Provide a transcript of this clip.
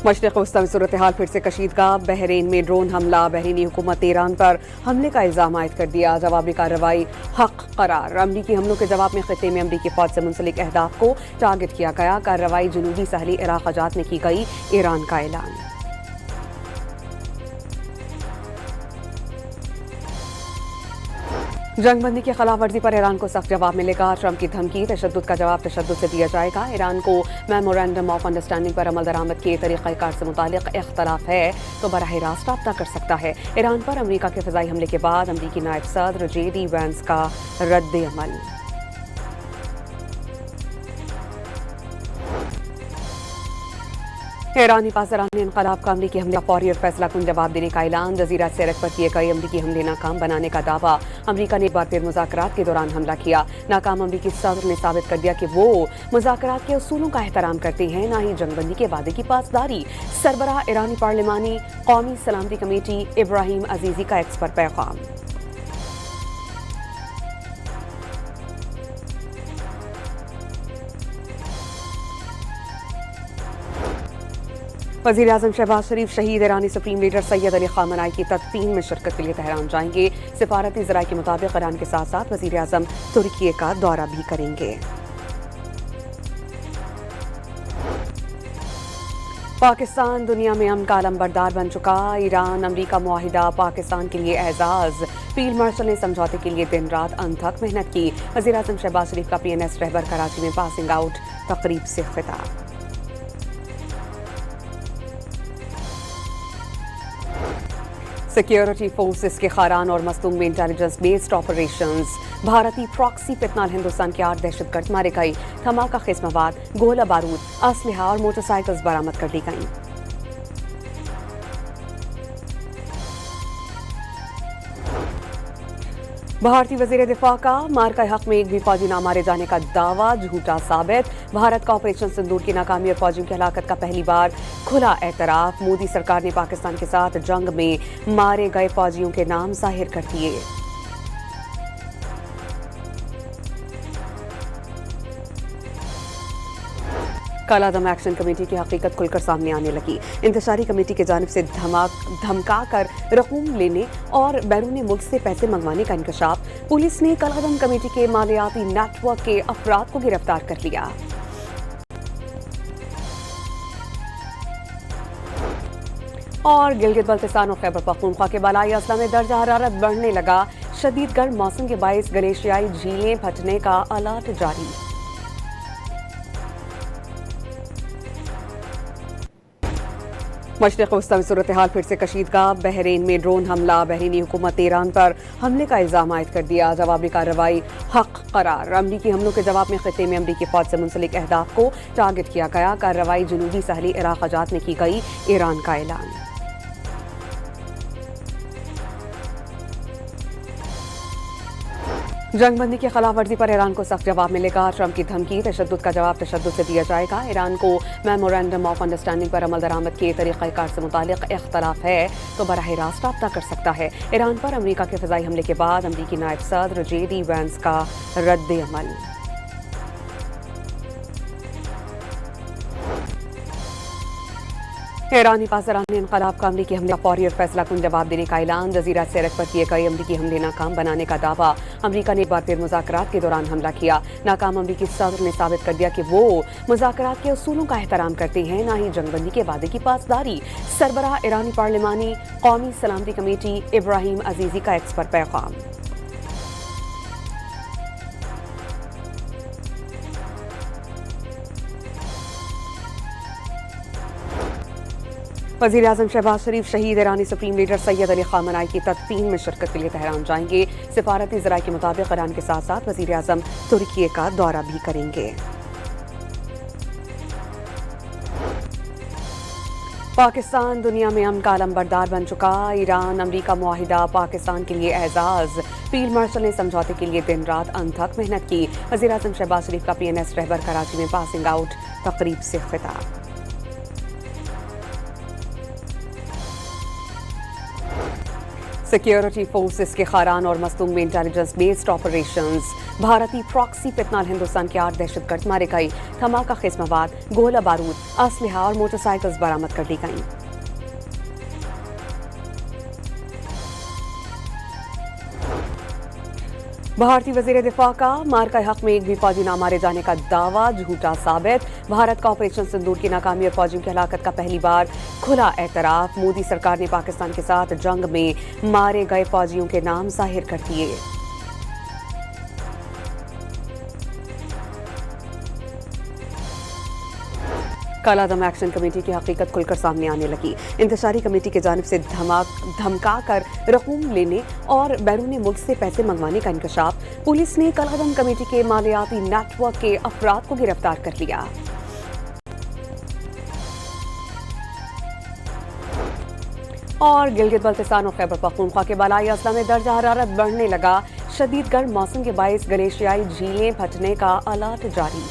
मशरिक़ वस्ती में सूरत हाल फिर से कशीदगा। बहरीन में ड्रोन हमला। बहरीनी हुकूमत ने ईरान पर हमले का इल्ज़ाम आयद कर दिया। जवाबी कार्रवाई हक करार। अमरीकी हमलों के जवाब में खित्ते में अमरीकी फौज से मुंसलिक अहदाफ को टारगेट किया गया। कार्रवाई जनूबी सहली इराक़ अजात में की गई। ईरान का ऐलान। जंग बंदी की खिलाफ वर्जी पर ईरान को सख्त जवाब मिलेगा। ट्रंप की धमकी। तशद्दुद का जवाब तशद्दुद से दिया जाएगा। ईरान को मेमोरेंडम ऑफ अंडरस्टैंडिंग पर अमल दरामद के तरीक़ाकार से मुतालिक इख्तलाफ है तो बराह रास्त राब्ता कर सकता है। ईरान पर अमरीका के फ़िज़ाई हमले के बाद अमरीकी नायब सदर JD वैंस का रद्द अमल। ईरानी पासरानी इनकलाब का अमरीकी हमले का फौरी और फैसला कुन जवाब देने का ऐलान। जजीरा सेरक पर किए गए अमरीकी हमले नाकाम बनाने का दावा। अमरीका ने एक बार फिर मुज़ाकरात के दौरान हमला किया। नाकाम अमरीकी सदर ने साबित कर दिया कि वो मुज़ाकरात के उसूलों का एहतराम करते हैं, ना ही जंगबंदी के वादे की पासदारी। सरबराह ईरानी पार्लिमानी कौमी सलामती कमेटी इब्राहिम अजीजी का एक्स पर पैगाम। वज़ीर आज़म शहबाज शरीफ शहीद ईरानी supreme leader Sayyid Ali Khamenei की तदफीन में शिरकत के लिए तेहरान जाएंगे। सिफारती ज़राए के मुताबिक ईरान के साथ साथ वज़ीर आज़म तुर्की का दौरा भी करेंगे। पाकिस्तान दुनिया में अमन का अलंबरदार बन चुका। ईरान अमरीका मुआहिदा पाकिस्तान के लिए एजाज। फील्ड मार्शल ने समझौते के लिए दिन रात अनथक मेहनत की। वज़ीर आज़म शहबाज शरीफ का PNS रहबर कराची में पासिंग आउट तकरीब से खिताब। सिक्योरिटी फोर्सेस के खारान और मस्तूंग में इंटेलिजेंस बेस्ड ऑपरेशंस। भारतीय प्रॉक्सी फितनाल हिंदुस्तान के 8 दहशतगर्द मारे गए। धमाका खेज मवाद, गोला बारूद, असलहा और मोटरसाइकिल्स बरामद कर ली गईं। भारतीय वजीर दिफा का मार्का हक में एक भी फौजी ना मारे जाने का दावा झूठा साबित। भारत का ऑपरेशन सिंदूर की नाकामी और फौजियों की हलाकत का पहली बार खुला एतराफ। मोदी सरकार ने पाकिस्तान के साथ जंग में मारे गए फौजियों के नाम जाहिर कर दिए। कालादम एक्शन कमेटी की हकीकत खुलकर सामने आने लगी। इंतशारी कमेटी की जानिब से धमका कर रकूम लेने और बैरून मुल्क से पैसे मंगवाने का इंकशाफ। पुलिस ने कालादम कमेटी के मालियाती नेटवर्क के अफराद को गिरफ्तार कर लिया। और गिलगित बल्तिस्तान और खैबर पख्तूनख्वा के बालाई अजला में दर्जा हरारत बढ़ने लगा। शदीद गर्म मौसम के बायस ग्लेशियाई झीलें फटने का अलर्ट जारी। मशरिक़ वस्ती में सूरत हाल फिर से कशीदगा। बहरीन में ड्रोन हमला। बहरीनी हुकूमत ने ईरान पर हमले का इल्ज़ाम आयद कर दिया। जवाबी कार्रवाई हक करार। अमरीकी हमलों के जवाब में खित्ते में अमरीकी फौज से मुंसलिक अहदाफ को टारगेट किया गया। कार्रवाई जनूबी सहली इराक़ अजात में की गई। ईरान का ऐलान। जंग बंदी की खिलाफ वर्जी पर ईरान को सख्त जवाब मिलेगा। ट्रंप की धमकी। तशद्दुद का जवाब तशद्दुद से दिया जाएगा। ईरान को मेमोरेंडम ऑफ अंडरस्टैंडिंग पर अमल दरामद के तरीक़ाकार से मुतालिक इख्तलाफ है तो बराह रास्त राब्ता कर सकता है। ईरान पर अमरीका के फ़िज़ाई हमले के बाद अमरीकी नायब सदर JD वैंस का रद्द अमल। ईरानी पासरानी इनकलाब का अमरीकी हमले का फौरी और फैसला कुन जवाब देने का ऐलान। जजीरा सेरक पर किए गए अमरीकी हमले नाकाम बनाने का दावा। अमरीका ने एक बार फिर मुज़ाकरात के दौरान हमला किया। नाकाम अमरीकी सदर ने साबित कर दिया कि वो मुज़ाकरात के उसूलों का एहतराम करते हैं, ना ही जंगबंदी के वादे की पासदारी। सरबराह ईरानी पार्लिमानी कौमी सलामती कमेटी इब्राहिम अजीजी का एक्स पर पैगाम। वज़ीर आज़म शहबाज शरीफ शहीद ईरानी supreme leader Sayyid Ali Khamenei की तदफीन में शिरकत के लिए तेहरान जाएंगे। सिफारती ज़राए के मुताबिक ईरान के साथ साथ वज़ीर आज़म तुर्की का दौरा भी करेंगे। पाकिस्तान दुनिया में अमन का अलंबरदार बन चुका। ईरान अमरीका मुआहिदा पाकिस्तान के लिए एजाज। फील्ड मार्शल ने समझौते के लिए दिन रात अनथक मेहनत की। वज़ीर आज़म शहबाज शरीफ का PNS रहबर कराची में पासिंग आउट तकरीब से खिताब। सिक्योरिटी फोर्सेस के खारान और मस्तूंग में इंटेलिजेंस बेस्ड ऑपरेशंस भारतीय प्रॉक्सी पितनाल हिंदुस्तान के 8 दहशतगर्द मारे गए धमाका खेज मवाद गोला बारूद असलहा और मोटरसाइकिल्स बरामद कर ली गईं। भारतीय वजीर दिफा का मार्का हक में एक भी फौजी न मारे जाने का दावा झूठा साबित। भारत का ऑपरेशन सिंदूर की नाकामी और फौजियों की हलाकत का पहली बार खुला एतराफ। मोदी सरकार ने पाकिस्तान के साथ जंग में मारे गए फौजियों के नाम जाहिर कर दिए। कालादम एक्शन कमेटी की हकीकत खुलकर सामने आने लगी। इंतशारी कमेटी की जानिब से धमका कर रकूम लेने और बैरून मुल्क से पैसे मंगवाने का इंकशाफ। पुलिस ने कालादम कमेटी के मालियाती नेटवर्क के अफराद को गिरफ्तार कर लिया। और गिलगित बल्तिस्तान और खैबर पख्तूनख्वा के बालाई अजला में दर्जा हरारत बढ़ने लगा। शदीद गर्म मौसम के बायस ग्लेशियाई झीलें फटने का अलर्ट जारी।